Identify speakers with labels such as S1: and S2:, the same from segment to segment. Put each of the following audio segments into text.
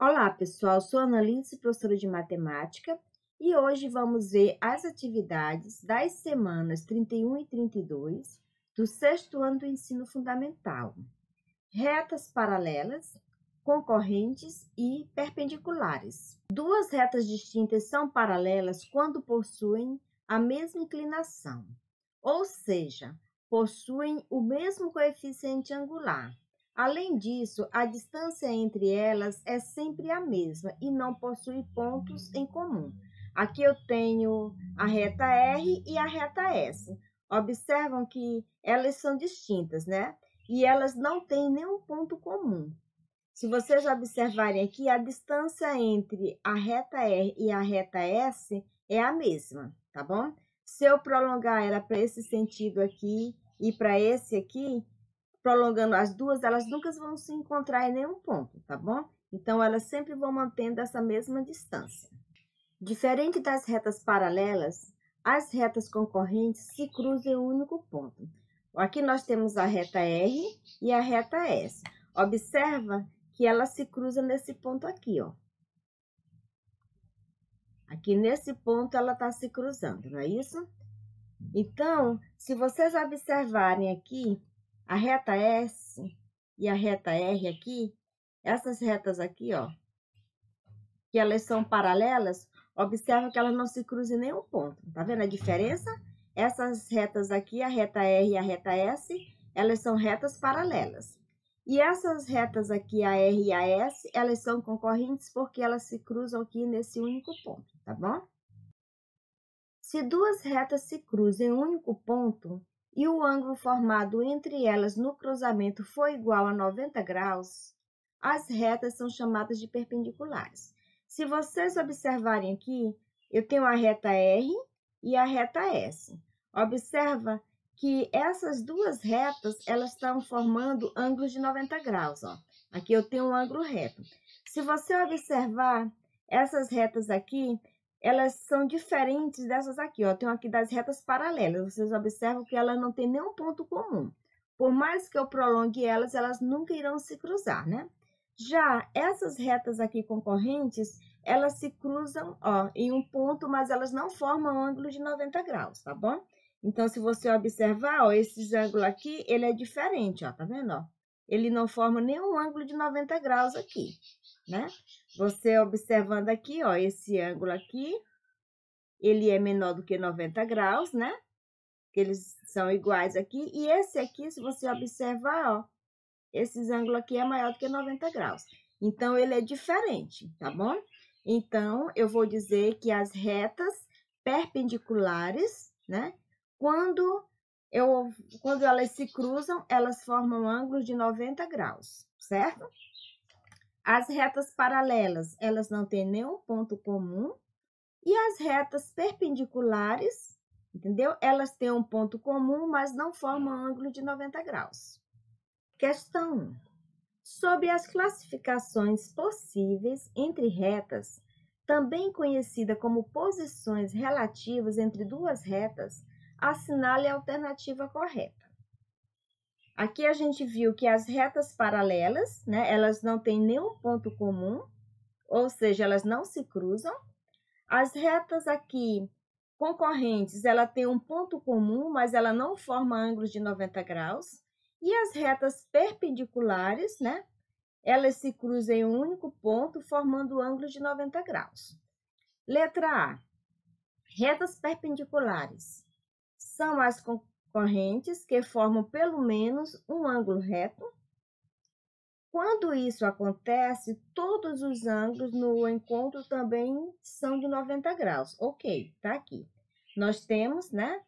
S1: Olá, pessoal. Sou Ana Alice, professora de matemática, e hoje vamos ver as atividades das semanas 31 e 32 do sexto ano do ensino fundamental. Retas paralelas, concorrentes e perpendiculares. Duas retas distintas são paralelas quando possuem a mesma inclinação, ou seja, possuem o mesmo coeficiente angular. Além disso, a distância entre elas é sempre a mesma e não possui pontos em comum. Aqui eu tenho a reta R e a reta S. Observam que elas são distintas, né? E elas não têm nenhum ponto comum. Se vocês observarem aqui, a distância entre a reta R e a reta S é a mesma, tá bom? Se eu prolongar ela para esse sentido aqui e para esse aqui, prolongando as duas, elas nunca vão se encontrar em nenhum ponto, tá bom? Então, elas sempre vão mantendo essa mesma distância. Diferente das retas paralelas, as retas concorrentes se cruzam em um único ponto. Aqui nós temos a reta R e a reta S. Observa que ela se cruza nesse ponto aqui, ó. Aqui nesse ponto ela está se cruzando, não é isso? Então, se vocês observarem aqui, a reta S e a reta R aqui, essas retas aqui, ó, que elas são paralelas, observa que elas não se cruzam em nenhum ponto. Tá vendo a diferença? Essas retas aqui, a reta R e a reta S, elas são retas paralelas. E essas retas aqui, a R e a S, elas são concorrentes porque elas se cruzam aqui nesse único ponto, tá bom? Se duas retas se cruzam em um único ponto e o ângulo formado entre elas no cruzamento for igual a 90 graus, as retas são chamadas de perpendiculares. Se vocês observarem aqui, eu tenho a reta R e a reta S. Observa que essas duas retas, elas estão formando ângulos de 90 graus, ó. Aqui eu tenho um ângulo reto. Se você observar essas retas aqui, elas são diferentes dessas aqui, ó. Tem aqui das retas paralelas. Vocês observam que ela não tem nenhum ponto comum. Por mais que eu prolongue elas, elas nunca irão se cruzar, né? Já essas retas aqui concorrentes, elas se cruzam, ó, em um ponto, mas elas não formam ângulo de 90 graus, tá bom? Então, se você observar, ó, esse ângulo aqui, ele é diferente, ó, tá vendo, ó? Ele não forma nenhum ângulo de 90 graus aqui, né? Você observando aqui, ó, esse ângulo aqui, ele é menor do que 90 graus, né? Eles são iguais aqui. E esse aqui, se você observar, ó, esse ângulo aqui é maior do que 90 graus. Então, ele é diferente, tá bom? Então, eu vou dizer que as retas perpendiculares, né? Quando elas se cruzam, elas formam ângulos de 90 graus, certo? As retas paralelas, elas não têm nenhum ponto comum. E as retas perpendiculares, entendeu? Elas têm um ponto comum, mas não formam ângulo de 90 graus. Questão 1. Sobre as classificações possíveis entre retas, também conhecida como posições relativas entre duas retas, assinale a alternativa correta. Aqui a gente viu que as retas paralelas, né, elas não têm nenhum ponto comum, ou seja, elas não se cruzam. As retas aqui concorrentes, ela tem um ponto comum, mas ela não forma ângulos de 90 graus. E as retas perpendiculares, né? Elas se cruzam em um único ponto, formando ângulos de 90 graus. Letra A. Retas perpendiculares são as concorrentes que formam pelo menos um ângulo reto. Quando isso acontece, todos os ângulos no encontro também são de 90 graus. Ok, tá aqui. Nós temos, né,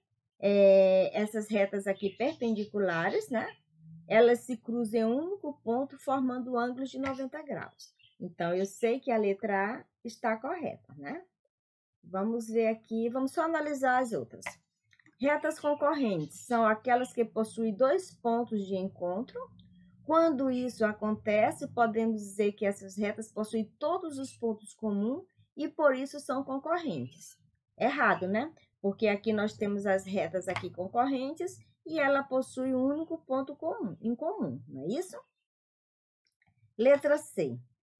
S1: essas retas aqui perpendiculares, né? Elas se cruzam em um único ponto, formando ângulos de 90 graus. Então, eu sei que a letra A está correta, né? Vamos ver aqui, vamos só analisar as outras. Retas concorrentes são aquelas que possuem dois pontos de encontro. Quando isso acontece, podemos dizer que essas retas possuem todos os pontos comuns e, por isso, são concorrentes. Errado, né? Porque aqui nós temos as retas aqui concorrentes e ela possui um único ponto comum, em comum, não é isso? Letra C.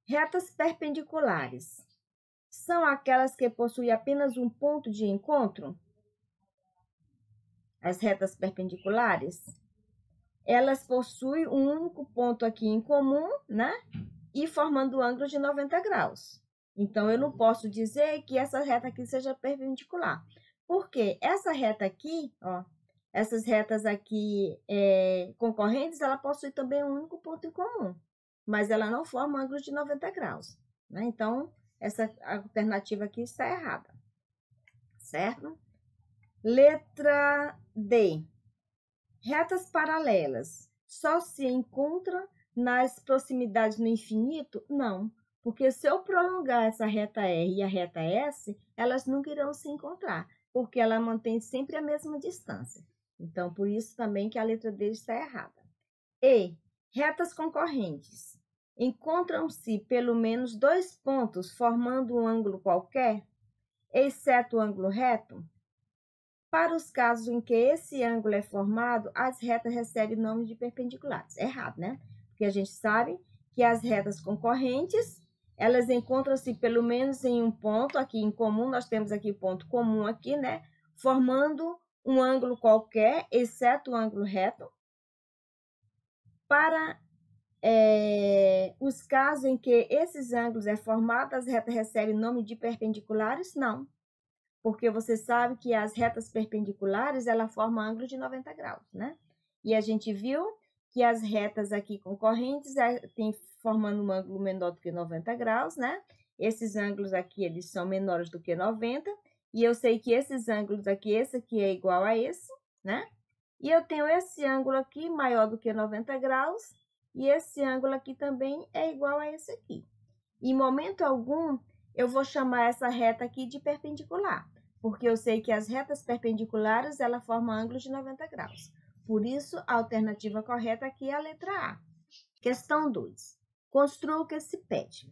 S1: Retas perpendiculares são aquelas que possuem apenas um ponto de encontro? As retas perpendiculares, elas possuem um único ponto aqui em comum, né? E formando um ângulo de 90 graus. Então, eu não posso dizer que essa reta aqui seja perpendicular. Porque essa reta aqui, ó, essas retas aqui concorrentes, ela possui também um único ponto em comum. Mas ela não forma um ângulo de 90 graus, né? Então, essa alternativa aqui está errada, certo? Letra D. Retas paralelas só se encontram nas proximidades no infinito? Não, porque se eu prolongar essa reta R e a reta S, elas nunca irão se encontrar, porque ela mantém sempre a mesma distância. Então, por isso também que a letra D está errada. E. Retas concorrentes encontram-se pelo menos dois pontos formando um ângulo qualquer, exceto o ângulo reto? Para os casos em que esse ângulo é formado, as retas recebem nome de perpendiculares. Errado, né? Porque a gente sabe que as retas concorrentes, elas encontram-se pelo menos em um ponto aqui em comum, nós temos aqui ponto comum aqui, né? Formando um ângulo qualquer, exceto o ângulo reto. Para os casos em que esses ângulos é formado, as retas recebem nome de perpendiculares? Não. Porque você sabe que as retas perpendiculares, ela forma ângulo de 90 graus, né? E a gente viu que as retas aqui concorrentes tem formando um ângulo menor do que 90 graus, né? Esses ângulos aqui, eles são menores do que 90, e eu sei que esses ângulos aqui, esse aqui é igual a esse, né? E eu tenho esse ângulo aqui maior do que 90 graus, e esse ângulo aqui também é igual a esse aqui. Em momento algum, eu vou chamar essa reta aqui de perpendicular, porque eu sei que as retas perpendiculares, ela formam ângulos de 90 graus. Por isso, a alternativa correta aqui é a letra A. Questão 2. Construa o que se pede.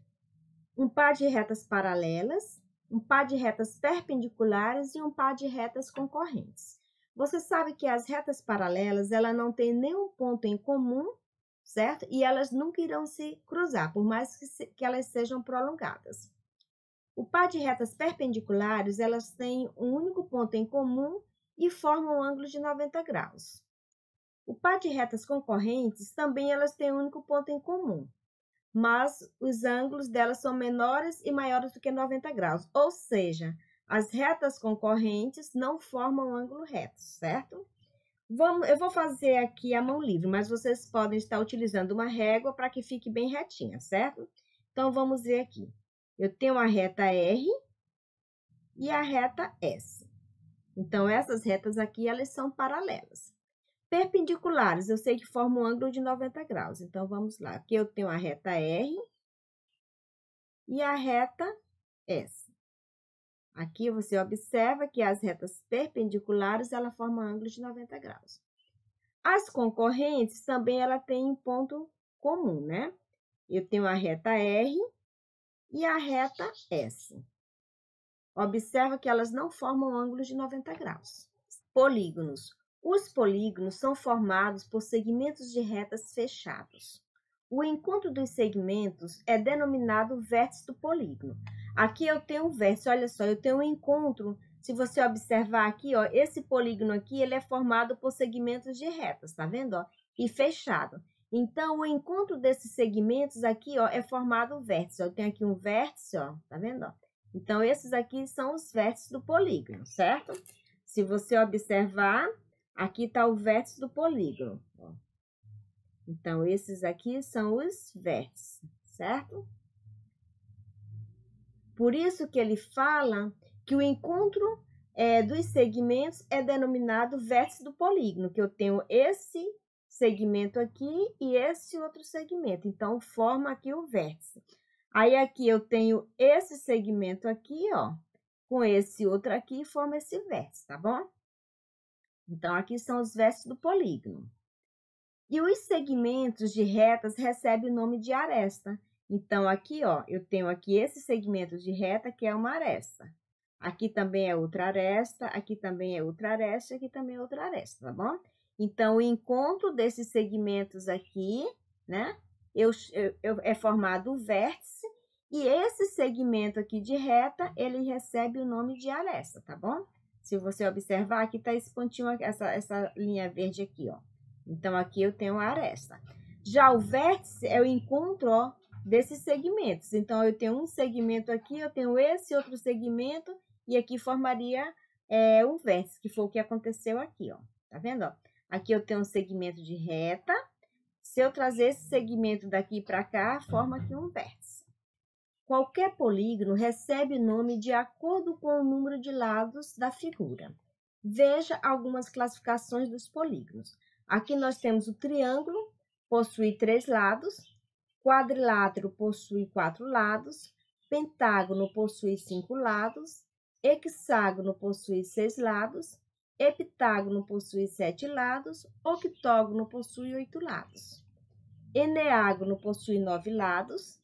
S1: Um par de retas paralelas, um par de retas perpendiculares e um par de retas concorrentes. Você sabe que as retas paralelas, ela não tem nenhum ponto em comum, certo? E elas nunca irão se cruzar, por mais que elas sejam prolongadas. O par de retas perpendiculares, elas têm um único ponto em comum e formam um ângulo de 90 graus. O par de retas concorrentes, também elas têm um único ponto em comum, mas os ângulos delas são menores e maiores do que 90 graus, ou seja, as retas concorrentes não formam um ângulo reto, certo? Eu vou fazer aqui a mão livre, mas vocês podem estar utilizando uma régua para que fique bem retinha, certo? Então, vamos ver aqui. Eu tenho a reta R e a reta S. Então, essas retas aqui, elas são paralelas. Perpendiculares, eu sei que formam um ângulo de 90 graus. Então, vamos lá. Aqui eu tenho a reta R e a reta S. Aqui você observa que as retas perpendiculares, ela formam ângulos de 90 graus. As concorrentes também, ela tem um ponto comum, né? Eu tenho a reta R e a reta S. Observa que elas não formam ângulos de 90 graus. Polígonos. Os polígonos são formados por segmentos de retas fechados. O encontro dos segmentos é denominado vértice do polígono. Aqui eu tenho um vértice, olha só, eu tenho um encontro. Se você observar aqui, ó, esse polígono aqui, ele é formado por segmentos de retas, tá vendo, ó? E fechado. Então, o encontro desses segmentos aqui, ó, é formado um vértice. Eu tenho aqui um vértice, ó, tá vendo, ó? Então, esses aqui são os vértices do polígono, certo? Se você observar, aqui está o vértice do polígono, ó. Então, esses aqui são os vértices, certo? Por isso que ele fala que o encontro dos segmentos é denominado vértice do polígono, que eu tenho esse segmento aqui e esse outro segmento. Então, forma aqui o vértice. Aí, aqui eu tenho esse segmento aqui, ó, com esse outro aqui e forma esse vértice, tá bom? Então, aqui são os vértices do polígono. E os segmentos de retas recebem o nome de aresta. Então, aqui, ó, eu tenho aqui esse segmento de reta, que é uma aresta. Aqui também é outra aresta, aqui também é outra aresta, aqui também é outra aresta, tá bom? Então, o encontro desses segmentos aqui, né, é formado o vértice, E esse segmento aqui de reta, ele recebe o nome de aresta, tá bom? Se você observar, aqui tá esse pontinho, essa linha verde aqui, ó. Então, aqui eu tenho a aresta. Já o vértice é o encontro, ó, desses segmentos. Então, eu tenho um segmento aqui, eu tenho esse outro segmento, e aqui formaria um vértice, que foi o que aconteceu aqui, ó. Tá vendo, ó? Aqui eu tenho um segmento de reta. Se eu trazer esse segmento daqui para cá, forma aqui um vértice. Qualquer polígono recebe nome de acordo com o número de lados da figura. Veja algumas classificações dos polígonos. Aqui nós temos o triângulo, possui 3 lados, quadrilátero possui 4 lados, pentágono possui 5 lados, hexágono possui 6 lados, heptágono possui 7 lados, octógono possui 8 lados. Eneágono possui 9 lados,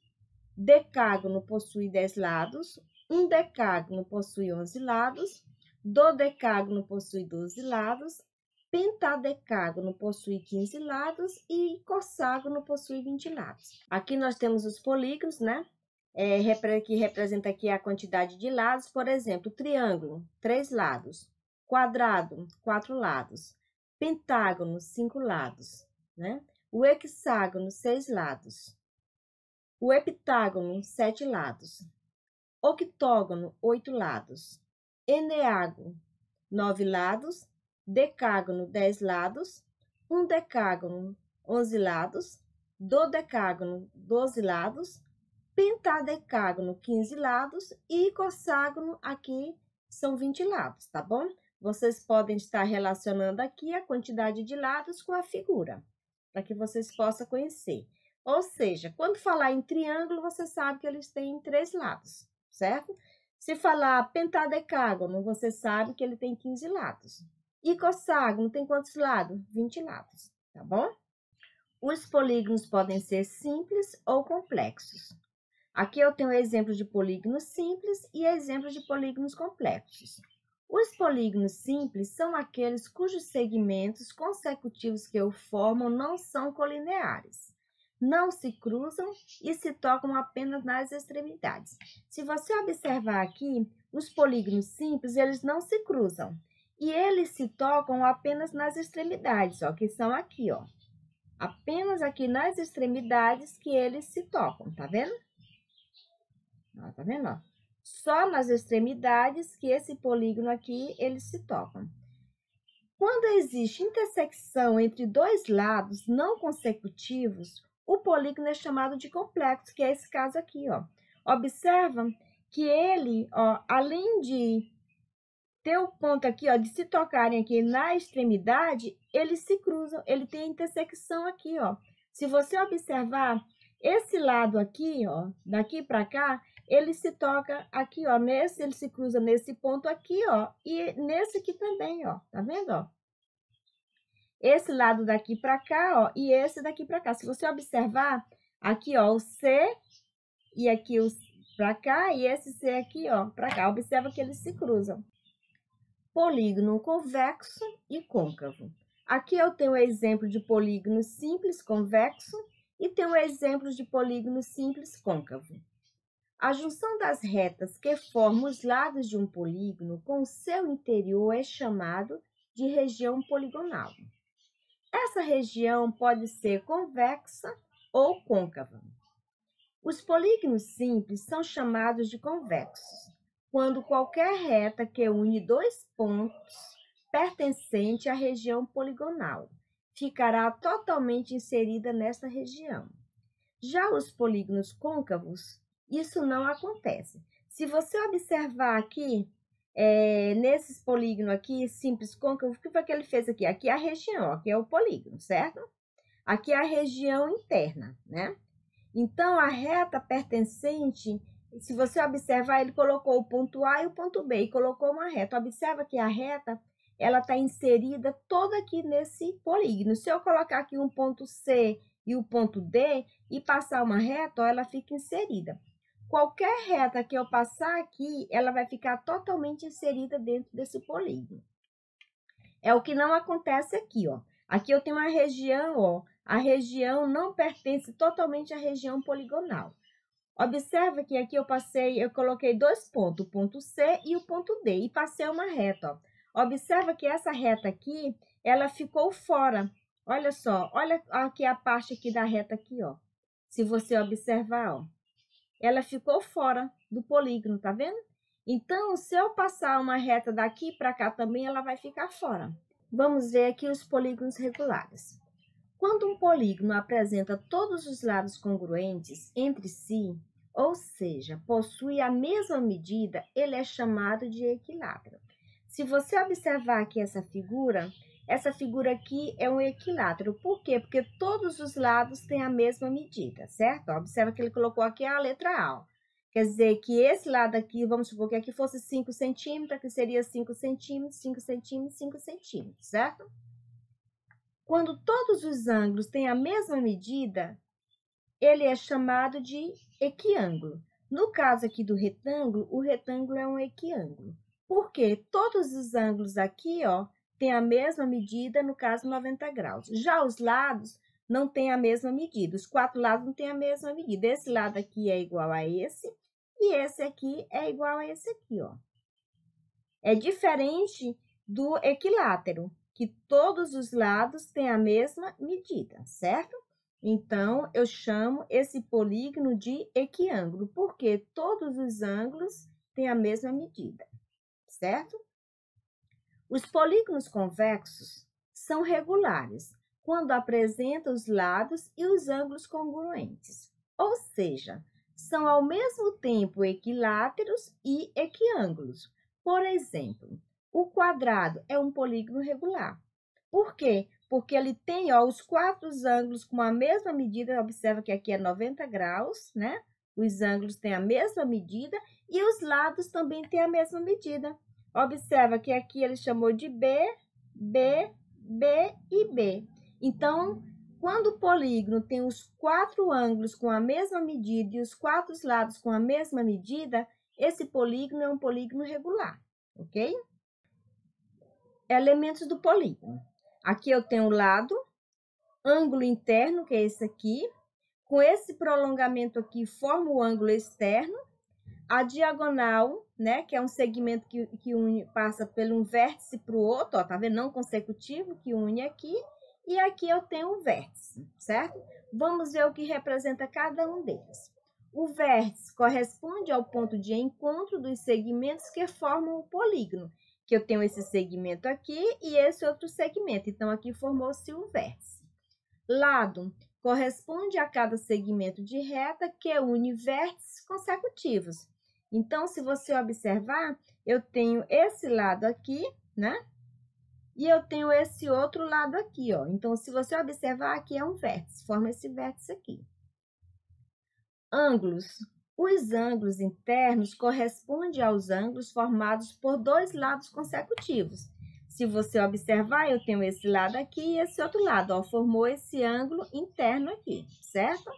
S1: decágono possui 10 lados, um decágono possui 11 lados, dodecágono possui 12 lados, pentadecágono possui 15 lados e cosságono possui 20 lados. Aqui nós temos os polígonos, né? Que representa aqui a quantidade de lados. Por exemplo, triângulo, 3 lados, quadrado, 4 lados, pentágono, 5 lados, né? O hexágono, 6 lados. O heptágono, 7 lados. Octógono, 8 lados. Eneágono, 9 lados. Decágono, 10 lados. Um decágono, 11 lados. Dodecágono, 12 lados. Pentadecágono, 15 lados. E cosságono, aqui são 20 lados, tá bom? Vocês podem estar relacionando aqui a quantidade de lados com a figura, para que vocês possam conhecer. Ou seja, quando falar em triângulo, você sabe que eles têm 3 lados, certo? Se falar pentadecágono, você sabe que ele tem 15 lados. E cosságono tem quantos lados? 20 lados, tá bom? Os polígonos podem ser simples ou complexos. Aqui eu tenho exemplos de polígonos simples e exemplos de polígonos complexos. Os polígonos simples são aqueles cujos segmentos consecutivos que o formam não são colineares, não se cruzam e se tocam apenas nas extremidades. Se você observar aqui, os polígonos simples, eles não se cruzam. E eles se tocam apenas nas extremidades, ó, que são aqui, ó. Apenas aqui nas extremidades que eles se tocam, tá vendo? Ó, tá vendo, ó? Só nas extremidades que esse polígono aqui, eles se tocam. Quando existe intersecção entre 2 lados não consecutivos, o polígono é chamado de complexo, que é esse caso aqui, ó. Observa que ele, ó, além de ter o ponto aqui, ó, de se tocarem aqui na extremidade, eles se cruzam, ele tem a intersecção aqui, ó. Se você observar, esse lado aqui, ó, daqui para cá, ele se toca aqui, ó, nesse, ele se cruza nesse ponto aqui, ó, e nesse aqui também, ó, tá vendo, ó? Esse lado daqui para cá, ó, e esse daqui para cá. Se você observar, aqui, ó, o C, e aqui o para cá, e esse C aqui, ó, para cá. Observa que eles se cruzam. Polígono convexo e côncavo. Aqui eu tenho um exemplo de polígono simples convexo e tenho um exemplo de polígono simples côncavo. A junção das retas que formam os lados de um polígono com o seu interior é chamado de região poligonal. Essa região pode ser convexa ou côncava. Os polígonos simples são chamados de convexos quando qualquer reta que une 2 pontos pertencente à região poligonal ficará totalmente inserida nessa região. Já os polígonos côncavos, isso não acontece. Se você observar aqui, nesses polígonos aqui, simples côncavo, o que foi que ele fez aqui? Aqui é a região, aqui é o polígono, certo? Aqui é a região interna, né? Então, a reta pertencente, se você observar, ele colocou o ponto A e o ponto B, e colocou uma reta. Observa que a reta, ela está inserida toda aqui nesse polígono. Se eu colocar aqui um ponto C e o ponto D, e passar uma reta, ó, ela fica inserida. Qualquer reta que eu passar aqui, ela vai ficar totalmente inserida dentro desse polígono. É o que não acontece aqui, ó. Aqui eu tenho uma região, ó. A região não pertence totalmente à região poligonal. Observa que aqui eu coloquei 2 pontos, o ponto C e o ponto D, e passei uma reta, ó. Observa que essa reta aqui, ela ficou fora. Olha só, olha aqui a parte aqui da reta aqui, ó. Se você observar, ó, ela ficou fora do polígono, tá vendo? Então, se eu passar uma reta daqui para cá também, ela vai ficar fora. Vamos ver aqui os polígonos regulares. Quando um polígono apresenta todos os lados congruentes entre si, ou seja, possui a mesma medida, ele é chamado de equilátero. Se você observar aqui essa figura aqui é um equilátero. Por quê? Porque todos os lados têm a mesma medida, certo? Observa que ele colocou aqui a letra A, ó. Quer dizer que esse lado aqui, vamos supor que aqui fosse 5 centímetros, aqui seria 5 centímetros, 5 centímetros, 5 centímetros, certo? Quando todos os ângulos têm a mesma medida, ele é chamado de equiângulo. No caso aqui do retângulo, o retângulo é um equiângulo. Porque todos os ângulos aqui, ó, têm a mesma medida, no caso 90 graus. Já os lados não têm a mesma medida. Os 4 lados não têm a mesma medida. Esse lado aqui é igual a esse e esse aqui é igual a esse aqui, ó. É diferente do equilátero, que todos os lados têm a mesma medida, certo? Então, eu chamo esse polígono de equiângulo, porque todos os ângulos têm a mesma medida, certo? Os polígonos convexos são regulares quando apresentam os lados e os ângulos congruentes, ou seja, são ao mesmo tempo equiláteros e equiângulos. Por exemplo, o quadrado é um polígono regular. Por quê? Porque ele tem, ó, os 4 ângulos com a mesma medida. Observa que aqui é 90 graus, né? Os ângulos têm a mesma medida e os lados também têm a mesma medida. Observa que aqui ele chamou de B, B, B e B. Então, quando o polígono tem os 4 ângulos com a mesma medida e os 4 lados com a mesma medida, esse polígono é um polígono regular, ok? Elementos do polígono. Aqui eu tenho o lado, ângulo interno, que é esse aqui. Com esse prolongamento aqui, forma o ângulo externo. A diagonal, né, que é um segmento que une, passa pelo um vértice para o outro, ó, tá vendo? Não consecutivo, que une aqui. E aqui eu tenho um vértice, certo? Vamos ver o que representa cada um deles. O vértice corresponde ao ponto de encontro dos segmentos que formam o polígono, que eu tenho esse segmento aqui e esse outro segmento. Então, aqui formou-se o vértice. Lado corresponde a cada segmento de reta que une vértices consecutivos. Então, se você observar, eu tenho esse lado aqui, né? E eu tenho esse outro lado aqui, ó. Então, se você observar, aqui é um vértice, forma esse vértice aqui. Ângulos. Os ângulos internos correspondem aos ângulos formados por 2 lados consecutivos. Se você observar, eu tenho esse lado aqui e esse outro lado, ó, formou esse ângulo interno aqui, certo?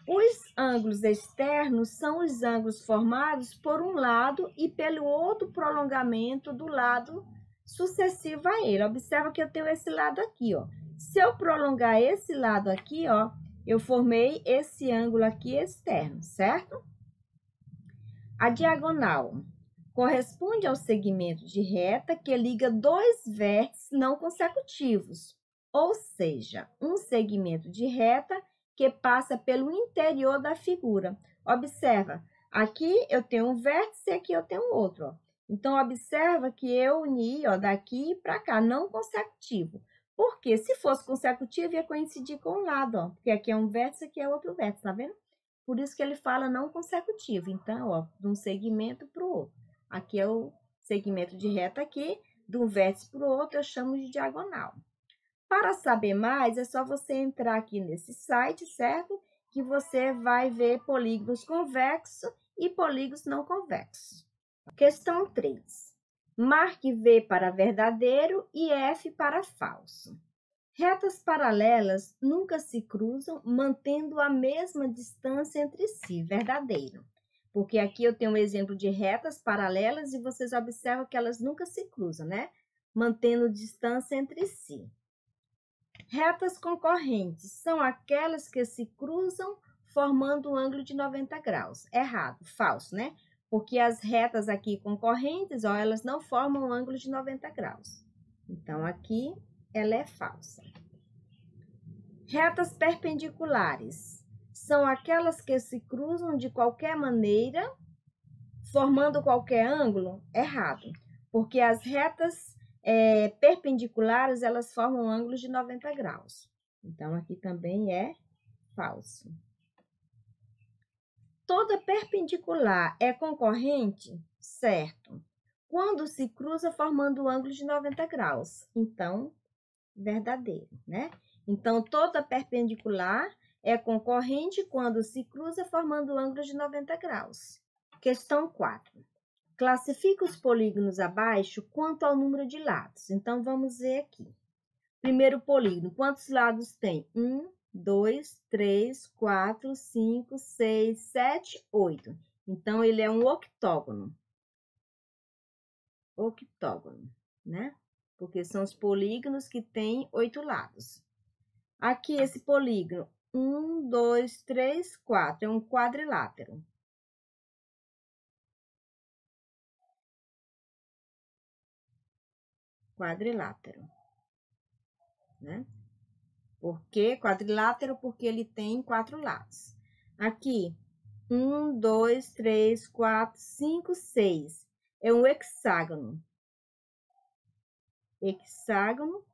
S1: Os ângulos externos são os ângulos formados por um lado e pelo outro prolongamento do lado sucessivo a ele. Observa que eu tenho esse lado aqui, ó. Se eu prolongar esse lado aqui, ó, eu formei esse ângulo aqui externo, certo? A diagonal corresponde ao segmento de reta que liga 2 vértices não consecutivos, ou seja, um segmento de reta que passa pelo interior da figura. Observa, aqui eu tenho um vértice e aqui eu tenho outro, ó. Então, observa que eu uni, ó, daqui para cá, não consecutivo. Porque se fosse consecutivo, ia coincidir com o lado, ó. Porque aqui é um vértice, aqui é outro vértice, tá vendo? Por isso que ele fala não consecutivo. Então, ó, de um segmento para o outro. Aqui é o segmento de reta aqui, de um vértice para o outro, eu chamo de diagonal. Para saber mais, é só você entrar aqui nesse site, certo? Que você vai ver polígonos convexos e polígonos não convexos. Questão 3. Marque V para verdadeiro e F para falso. Retas paralelas nunca se cruzam, mantendo a mesma distância entre si, verdadeiro. Porque aqui eu tenho um exemplo de retas paralelas e vocês observam que elas nunca se cruzam, né? Mantendo distância entre si. Retas concorrentes são aquelas que se cruzam formando um ângulo de 90 graus. Errado, falso, né? Porque as retas aqui concorrentes, ó, elas não formam um ângulo de 90 graus. Então, aqui ela é falsa. Retas perpendiculares são aquelas que se cruzam de qualquer maneira, formando qualquer ângulo? Errado, porque as retas perpendiculares, elas formam ângulos de 90 graus. Então, aqui também é falso. Toda perpendicular é concorrente? Certo. Quando se cruza formando ângulo de 90 graus. Então, verdadeiro, né? Então, toda perpendicular é concorrente quando se cruza formando ângulo de 90 graus. Questão 4. Classifica os polígonos abaixo quanto ao número de lados. Então, vamos ver aqui. Primeiro polígono, quantos lados tem? 1, 2, 3, 4, 5, 6, 7, 8. Então, ele é um octógono. Octógono, né? Porque são os polígonos que têm 8 lados. Aqui, esse polígono, 1, 2, 3, 4, é um quadrilátero. Quadrilátero, né? Por que quadrilátero? Porque ele tem 4 lados. Aqui, 1, 2, 3, 4, 5, 6. É um hexágono. Hexágono,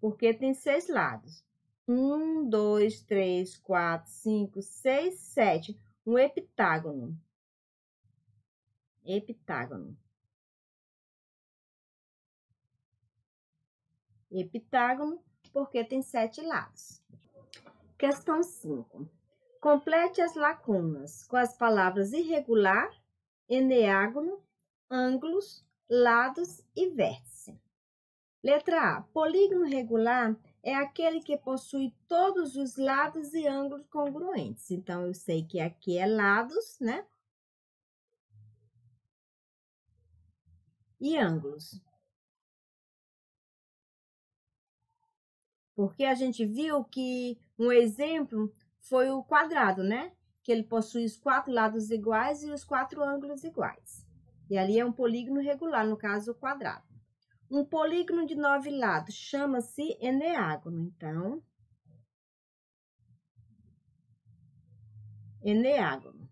S1: porque tem 6 lados. 1, 2, 3, 4, 5, 6, 7. Um heptágono. Heptágono. Heptágono, porque tem 7 lados. Questão 5. Complete as lacunas com as palavras irregular, eneágono, ângulos, lados e vértice. Letra A. Polígono regular é aquele que possui todos os lados e ângulos congruentes. Então, eu sei que aqui é lados, né? E ângulos. Porque a gente viu que um exemplo foi o quadrado, né? Que ele possui os 4 lados iguais e os 4 ângulos iguais. E ali é um polígono regular, no caso, o quadrado. Um polígono de 9 lados chama-se eneágono. Então, eneágono.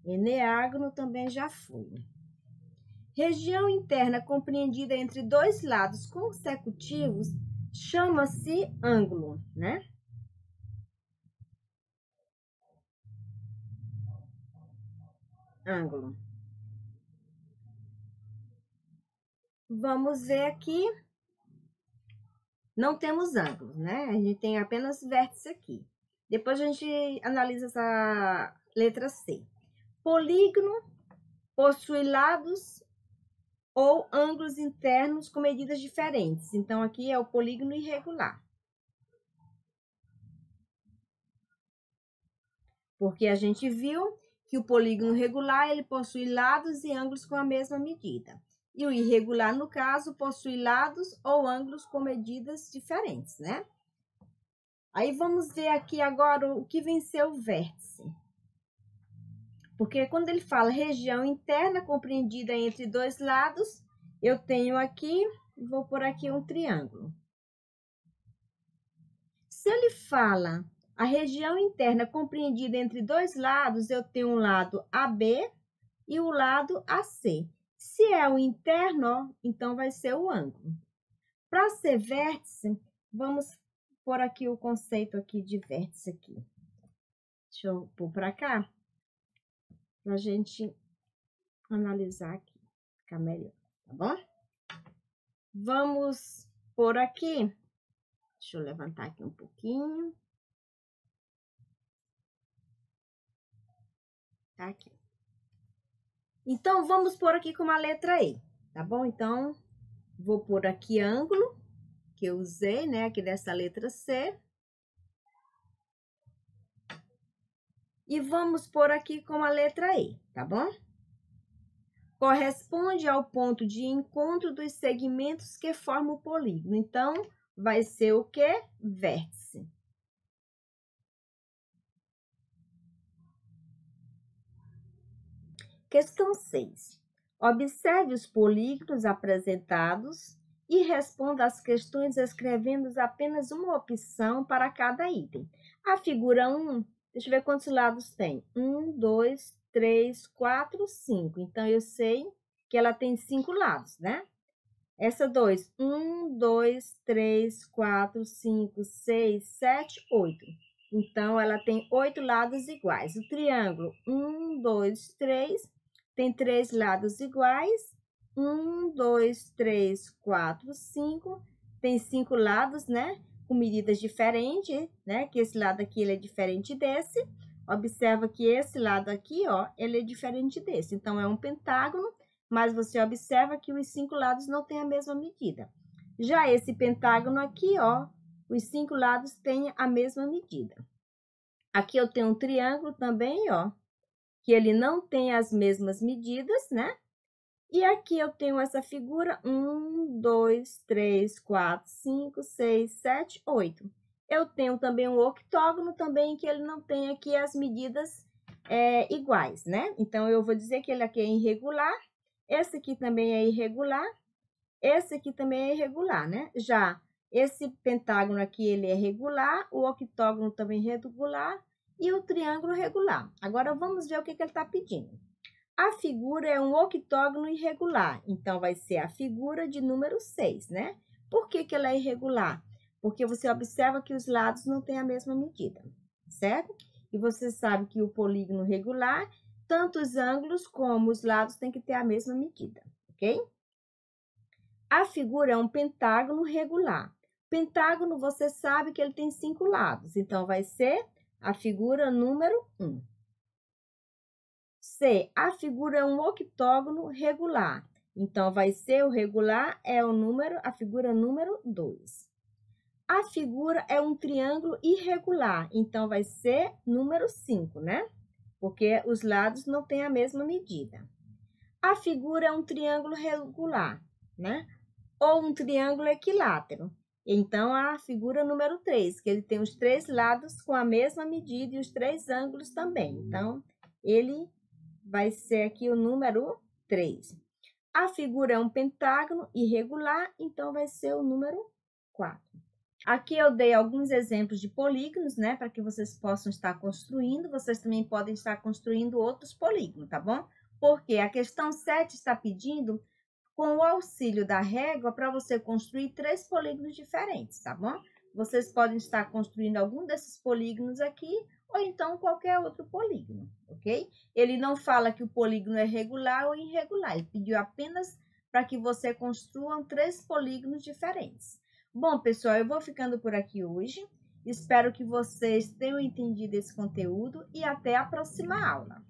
S1: Eneágono também já foi. Região interna compreendida entre 2 lados consecutivos chama-se ângulo, né? Ângulo. Vamos ver aqui. Não temos ângulos, né? A gente tem apenas vértice aqui. Depois a gente analisa essa letra C. Polígono possui lados ou ângulos internos com medidas diferentes. Então, aqui é o polígono irregular. Porque a gente viu que o polígono regular, ele possui lados e ângulos com a mesma medida. E o irregular, no caso, possui lados ou ângulos com medidas diferentes, né? Aí, vamos ver aqui agora o que vem ser o vértice. Porque quando ele fala região interna compreendida entre 2 lados, eu tenho aqui, vou pôr aqui um triângulo. Se ele fala a região interna compreendida entre 2 lados, eu tenho um lado AB e o lado AC. Se é o interno, ó, então vai ser o ângulo. Para ser vértice, vamos pôr aqui o conceito aqui de vértice aqui. Deixa eu pôr para cá, para a gente analisar aqui, ficar melhor, tá bom? Vamos pôr aqui, deixa eu levantar aqui um pouquinho. Tá aqui. Então, vamos pôr aqui com a letra E, tá bom? Então, vou pôr aqui ângulo, que eu usei, né, aqui dessa letra C. E vamos pôr aqui com a letra E, tá bom? Corresponde ao ponto de encontro dos segmentos que formam o polígono. Então, vai ser o quê? Vértice. Questão 6. Observe os polígonos apresentados e responda às questões escrevendo apenas uma opção para cada item. A figura 1, deixa eu ver quantos lados tem. 1, 2, 3, 4, 5. Então, eu sei que ela tem 5 lados, né? Essa 2, 1, 2, 3, 4, 5, 6, 7, 8. Então, ela tem 8 lados iguais. O triângulo 1, 2, 3, tem 3 lados iguais. 1, 2, 3, 4, 5. Tem 5 lados, né? Com medidas diferentes, né? Que esse lado aqui ele é diferente desse. Observa que esse lado aqui, ó, ele é diferente desse. Então, é um pentágono, mas você observa que os 5 lados não têm a mesma medida. Já esse pentágono aqui, ó, os 5 lados têm a mesma medida. Aqui eu tenho um triângulo também, ó, que ele não tem as mesmas medidas, né? E aqui eu tenho essa figura 1, 2, 3, 4, 5, 6, 7, 8. Eu tenho também um octógono também que ele não tem aqui as medidas iguais, né? Então, eu vou dizer que ele aqui é irregular. Esse aqui também é irregular. Esse aqui também é irregular, né? Já esse pentágono aqui, ele é regular. O octógono também é regular. E o triângulo regular. Agora, vamos ver o que ele está pedindo. A figura é um octógono irregular, então vai ser a figura de número 6, né? Por que ela é irregular? Porque você observa que os lados não têm a mesma medida, certo? E você sabe que o polígono regular, tanto os ângulos como os lados têm que ter a mesma medida, ok? A figura é um pentágono regular. Pentágono, você sabe que ele tem 5 lados, então vai ser a figura número 1. C, a figura é um octógono regular. Então, vai ser o regular, é a figura número 2. A figura é um triângulo irregular. Então, vai ser número 5, né? Porque os lados não têm a mesma medida. A figura é um triângulo regular, né? Ou um triângulo equilátero. Então, a figura número 3, que ele tem os 3 lados com a mesma medida e os 3 ângulos também. Então, ele vai ser aqui o número 3. A figura é um pentágono irregular, então vai ser o número 4. Aqui eu dei alguns exemplos de polígonos, né? Para que vocês possam estar construindo. Vocês também podem estar construindo outros polígonos, tá bom? Porque a questão 7 está pedindo, com o auxílio da régua, para você construir 3 polígonos diferentes, tá bom? Vocês podem estar construindo algum desses polígonos aqui, ou então qualquer outro polígono, ok? Ele não fala que o polígono é regular ou irregular, ele pediu apenas para que você construam 3 polígonos diferentes. Bom, pessoal, eu vou ficando por aqui hoje. Espero que vocês tenham entendido esse conteúdo e até a próxima aula.